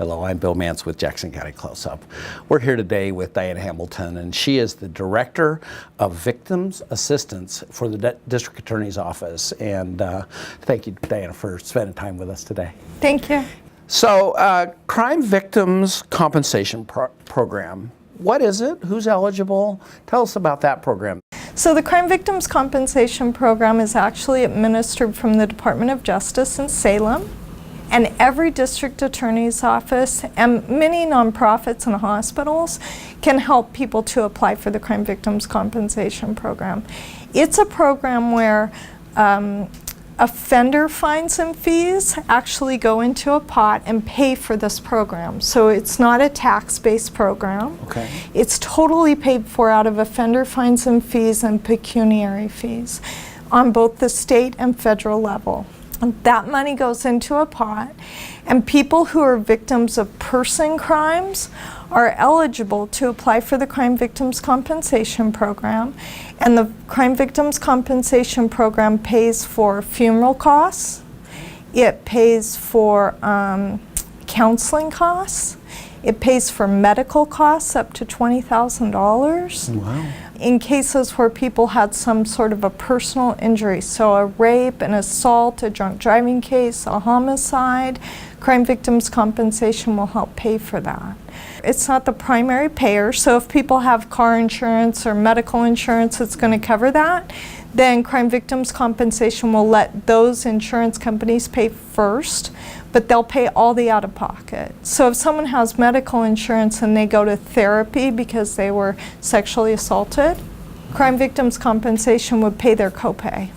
Hello, I'm Bill Mance with Jackson County Close-Up. We're here today with Diane Hamilton, and she is the Director of Victims Assistance for the District Attorney's Office. And thank you, Diana, for spending time with us today. Thank you. So, Crime Victims Compensation Program. What is it? Who's eligible? Tell us about that program. So the Crime Victims Compensation Program is actually administered from the Department of Justice in Salem. And every district attorney's office and many nonprofits and hospitals can help people to apply for the Crime Victims Compensation Program. It's a program where offender fines and fees actually go into a pot and pay for this program. So it's not a tax-based program. Okay. It's totally paid for out of offender fines and fees and pecuniary fees on both the state and federal level. That money goes into a pot, and people who are victims of person crimes are eligible to apply for the Crime Victims Compensation Program. And the Crime Victims Compensation Program pays for funeral costs, it pays for counseling costs, it pays for medical costs up to $20,000. Wow. In cases where people had some sort of a personal injury, so a rape, an assault, a drunk driving case, a homicide, Crime Victims Compensation will help pay for that. It's not the primary payer, so if people have car insurance or medical insurance that's going to cover that, then Crime Victims Compensation will let those insurance companies pay first, but they'll pay all the out-of-pocket. So if someone has medical insurance and they go to therapy because they were sexually assaulted, Crime Victims Compensation would pay their copay.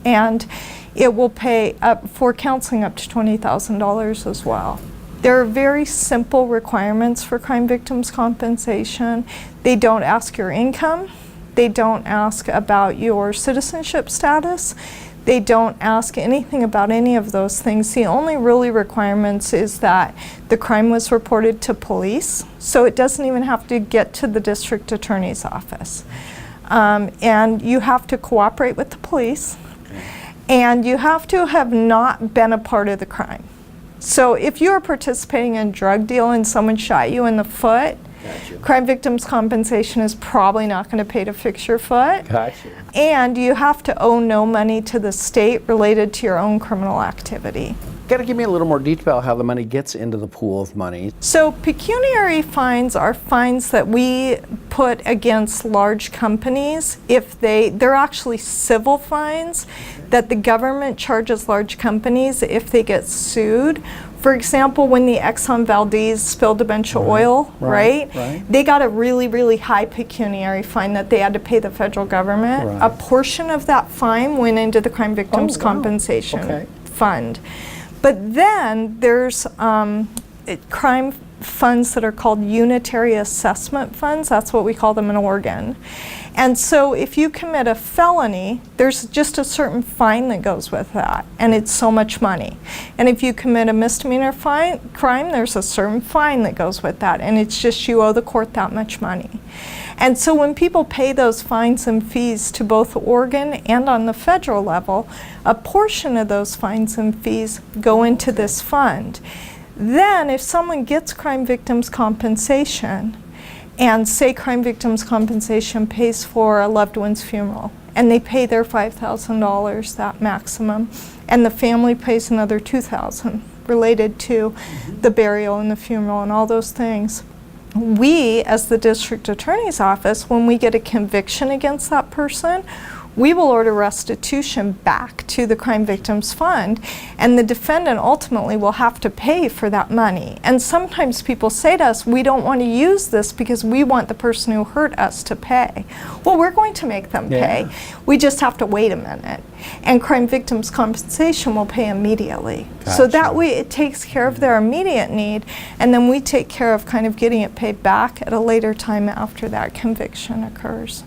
And it will pay up for counseling up to $20,000 as well. There are very simple requirements for Crime Victims Compensation. They don't ask your income. They don't ask about your citizenship status. They don't ask anything about any of those things. The only really requirements is that the crime was reported to police, so it doesn't even have to get to the district attorney's office. And you have to cooperate with the police, and you have to have not been a part of the crime. So if you are participating in a drug deal and someone shot you in the foot, gotcha. Crime Victims Compensation is probably not going to pay to fix your foot. Gotcha. And you have to owe no money to the state related to your own criminal activity. Got to give me a little more detail how the money gets into the pool of money. So pecuniary fines are fines that we put against large companies if they're actually civil fines that the government charges large companies if they get sued. For example, when the Exxon Valdez spilled a bunch of oil, right? They got a really, really high pecuniary fine that they had to pay the federal government. Right. A portion of that fine went into the Crime Victims Compensation Fund. But then there's crime funds that are called unitary assessment funds. That's what we call them in Oregon. And so if you commit a felony, there's just a certain fine that goes with that, and it's so much money. And if you commit a misdemeanor crime, there's a certain fine that goes with that, and it's just you owe the court that much money. And so when people pay those fines and fees to both Oregon and on the federal level, a portion of those fines and fees go into this fund. Then if someone gets Crime Victims Compensation, and say Crime Victims Compensation pays for a loved one's funeral, and they pay their $5,000, that maximum, and the family pays another $2,000 related to the burial and the funeral and all those things. We, as the district attorney's office, when we get a conviction against that person, we will order restitution back to the Crime Victims Fund, and the defendant ultimately will have to pay for that money. And sometimes people say to us, we don't want to use this because we want the person who hurt us to pay. Well, we're going to make them pay. We just have to wait a minute. And Crime Victims Compensation will pay immediately. Gotcha. So that way it takes care of their immediate need, and then we take care of kind of getting it paid back at a later time after that conviction occurs.